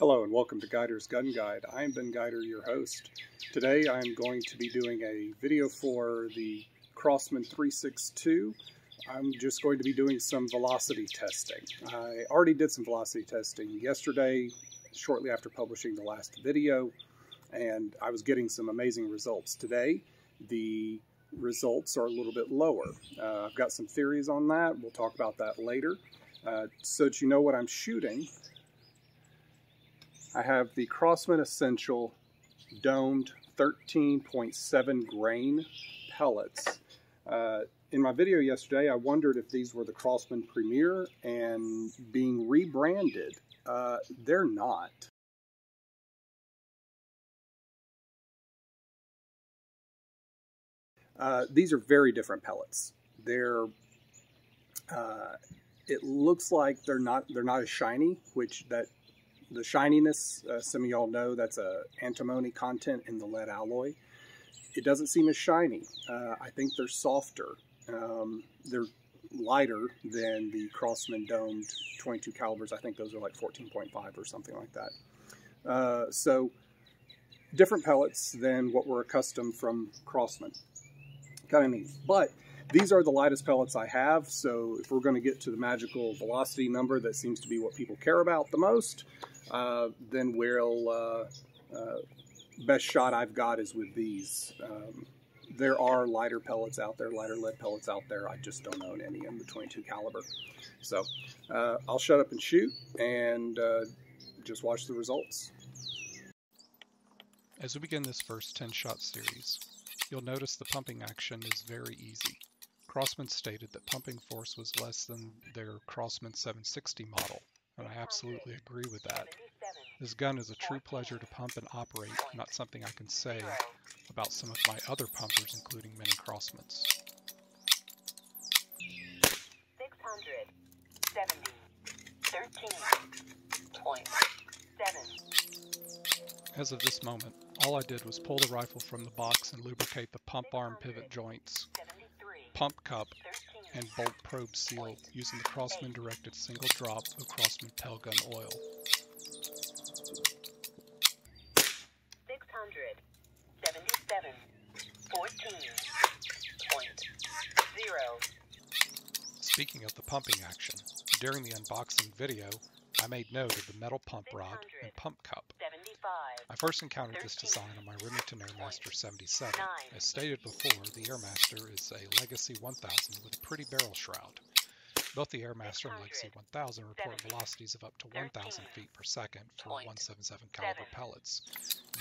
Hello and welcome to Guider's Gun Guide. I'm Ben Guider, your host. Today I'm going to be doing a video for the Crosman 362. I'm just going to be doing some velocity testing. I already did some velocity testing yesterday, shortly after publishing the last video, and I was getting some amazing results. Today, the results are a little bit lower. I've got some theories on that. We'll talk about that later. So that you know what I'm shooting, I have the Crosman Essential domed 13.7 grain pellets. In my video yesterday, I wondered if these were the Crosman Premier and being rebranded. They're not. These are very different pellets. They're it looks like they're not as shiny, which the shininess, some of y'all know that's a antimony content in the lead alloy. It doesn't seem as shiny. I think they're softer. They're lighter than the Crosman domed 22 calibers. I think those are like 14.5 or something like that. So different pellets than what we're accustomed from Crosman. Kind of neat. But these are the lightest pellets I have, so if we're going to get to the magical velocity number that seems to be what people care about the most, then best shot I've got is with these. There are lighter pellets out there, lighter lead pellets out there. I just don't own any in the 22 caliber. So I'll shut up and shoot and just watch the results. As we begin this first 10-shot series, you'll notice the pumping action is very easy. Crosman stated that pumping force was less than their Crosman 760 model, and I absolutely agree with that. This gun is a true pleasure to pump and operate, not something I can say about some of my other pumpers, including many Crosmans. 670, 13.7. As of this moment, all I did was pull the rifle from the box and lubricate the pump arm pivot joints, pump cup, and bolt probe seal using the Crosman directed single drop of Crosman Pell Gun oil. 677, 14.0. Speaking of the pumping action, during the unboxing video, I made note of the metal pump rod and pump cup. I first encountered this design on my Remington Airmaster 77. As stated before, the Airmaster is a Legacy 1000 with a pretty barrel shroud. Both the Airmaster and Legacy 1000 report velocities of up to 1,000 feet per second for 177 caliber pellets,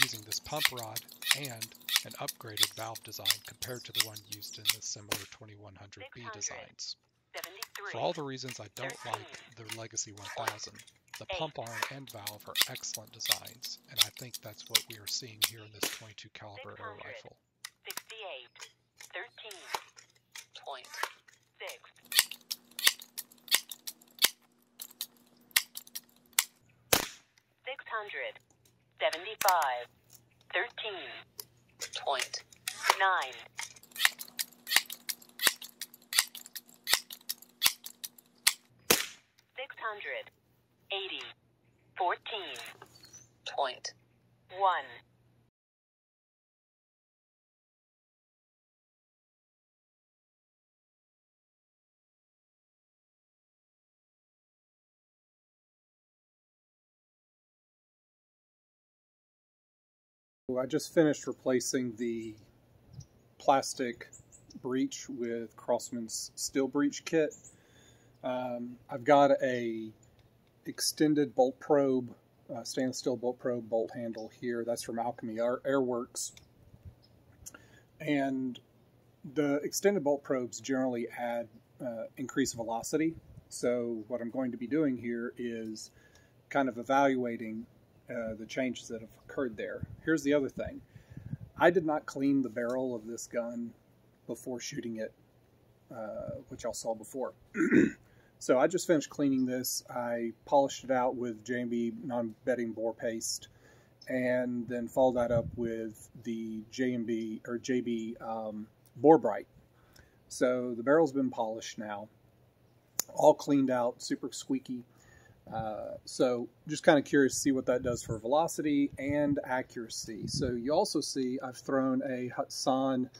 using this pump rod and an upgraded valve design compared to the one used in the similar 2100B designs. For all the reasons I don't like the Legacy 1000, the pump arm and valve are excellent designs, and I think that's what we are seeing here in this 22 caliber air rifle. 68, 13.6. 675, 13.9. 680, 14.1. I just finished replacing the plastic breech with Crosman's steel breech kit. I've got a extended bolt probe, stainless steel bolt probe bolt handle here. That's from Alchemy Airworks. And the extended bolt probes generally add increased velocity. So what I'm going to be doing here is kind of evaluating the changes that have occurred there. Here's the other thing. I did not clean the barrel of this gun before shooting it, which y'all saw before. So I just finished cleaning this. I polished it out with J&B non-bedding bore paste, and then followed that up with the JB Bore Bright. So the barrel's been polished now, all cleaned out, super squeaky. So just kind of curious to see what that does for velocity and accuracy. So you also see I've thrown a Hudson,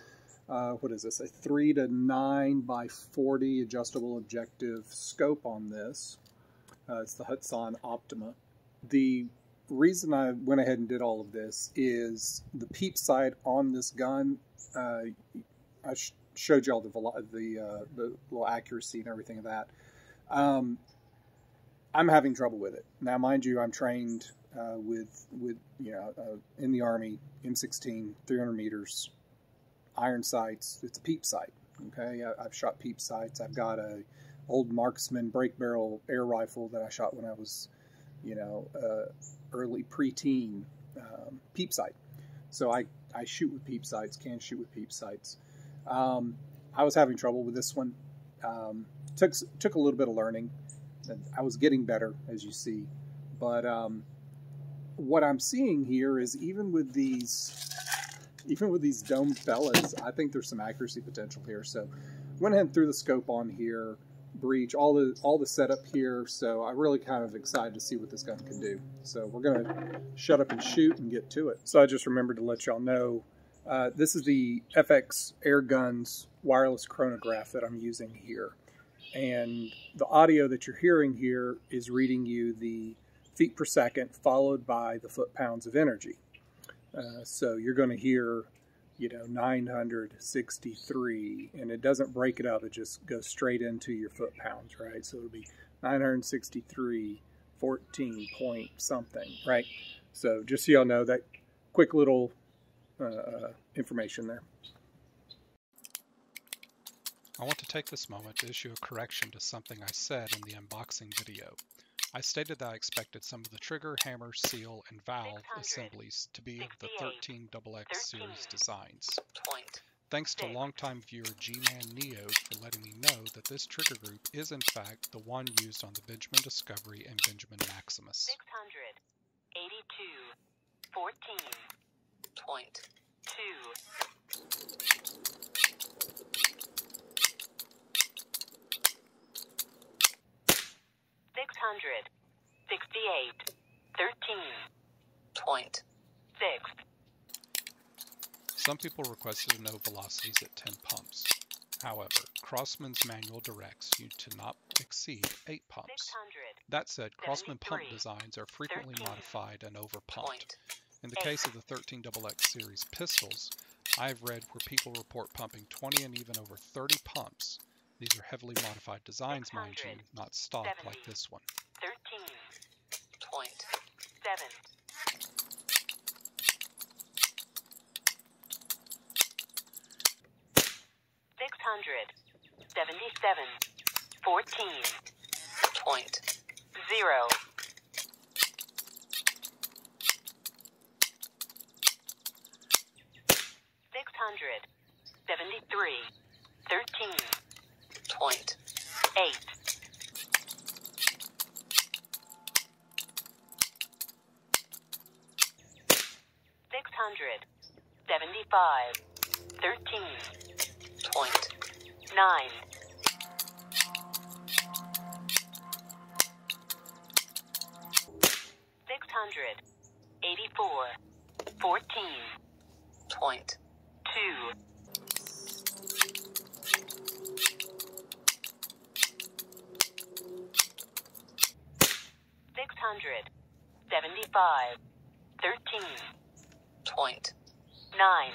what is this, a 3 to 9 by 40 adjustable objective scope on this. It's the Hudson Optima. The reason I went ahead and did all of this is the peep sight on this gun. I showed you all the little accuracy and everything of that. I'm having trouble with it. Now, mind you, I'm trained with in the Army, M16, 300 meters, iron sights. It's a peep sight. Okay, I've shot peep sights. I've got a old Marksman break barrel air rifle that I shot when I was, early preteen peep sight. So I shoot with peep sights, can shoot with peep sights. I was having trouble with this one. Took a little bit of learning. I was getting better, as you see. But what I'm seeing here is even with these domed fellas, I think there's some accuracy potential here. So went ahead and threw the scope on here, breech, all the setup here. So I'm really kind of excited to see what this gun can do. So we're gonna shut up and shoot and get to it. So I just remembered to let y'all know, this is the FX Airguns wireless chronograph that I'm using here. And the audio that you're hearing here is reading you the feet per second followed by the foot-pounds of energy. So you're going to hear, 963, and it doesn't break it up. It just goes straight into your foot-pounds, right? So it'll be 963, 14 point something, right? So just so y'all know, that quick little information there. I want to take this moment to issue a correction to something I said in the unboxing video. I stated that I expected some of the trigger, hammer, seal, and valve assemblies to be of the 13XX series designs. Thanks to longtime viewer G-Man Neo for letting me know that this trigger group is in fact the one used on the Benjamin Discovery and Benjamin Maximus. 682, 668, 13.6. Some people requested to know velocities at 10 pumps. However, Crosman's manual directs you to not exceed 8 pumps. That said, Crosman pump designs are frequently modified and overpumped. In the case of the 13XX series pistols, I've read where people report pumping 20 and even over 30 pumps. These are heavily modified designs, mind you, not stock like this one. 13.7. 677, 14.0. 673, 13.8. 675, 13.9. 684, 14.2. 675, 13.9.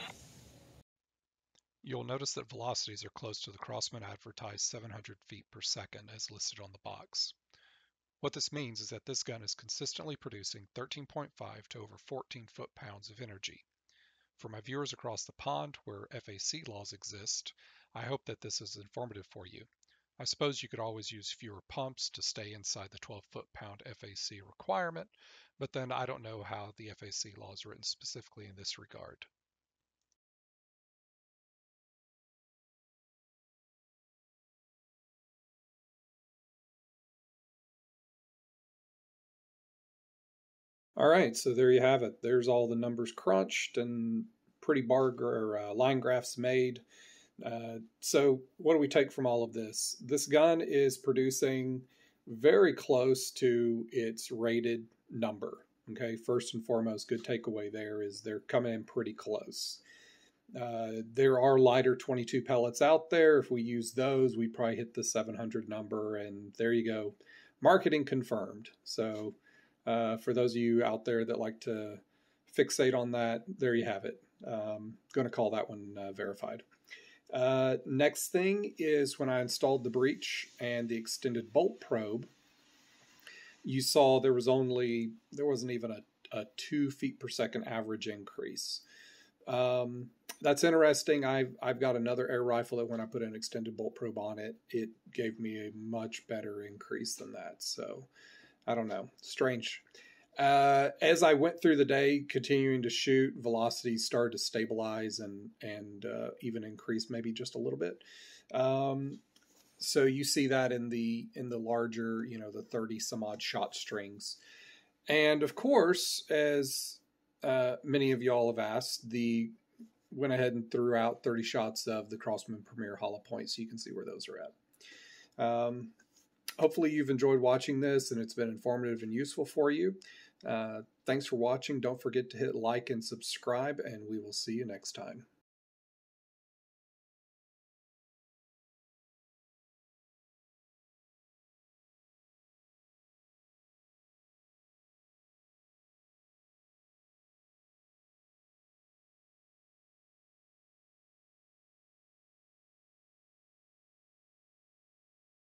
You'll notice that velocities are close to the Crosman advertised 700 feet per second as listed on the box. What this means is that this gun is consistently producing 13.5 to over 14 foot-pounds of energy. For my viewers across the pond where FAC laws exist, I hope that this is informative for you. I suppose you could always use fewer pumps to stay inside the 12 foot-pound FAC requirement, but then I don't know how the FAC law is written specifically in this regard. All right, so there you have it. There's all the numbers crunched and pretty line graphs made. So what do we take from all of this? This gun is producing very close to its rated number. Okay, first and foremost, good takeaway there is they're coming in pretty close. There are lighter 22 pellets out there. If we use those, we probably hit the 700 number, and there you go. Marketing confirmed. So for those of you out there that like to fixate on that, there you have it. Going to call that one verified. Next thing is when I installed the breech and the extended bolt probe, you saw there wasn't even a 2 feet per second average increase. That's interesting. I've got another air rifle that when I put an extended bolt probe on it, it gave me a much better increase than that. So I don't know. Strange. As I went through the day, continuing to shoot, velocity started to stabilize and even increase maybe just a little bit. So you see that in the larger, the 30 some odd shot strings. And of course, as many of y'all have asked, went ahead and threw out 30 shots of the Crosman Premier Hollow Point, so you can see where those are at. Hopefully you've enjoyed watching this and it's been informative and useful for you. Thanks for watching. Don't forget to hit like and subscribe, and we will see you next time.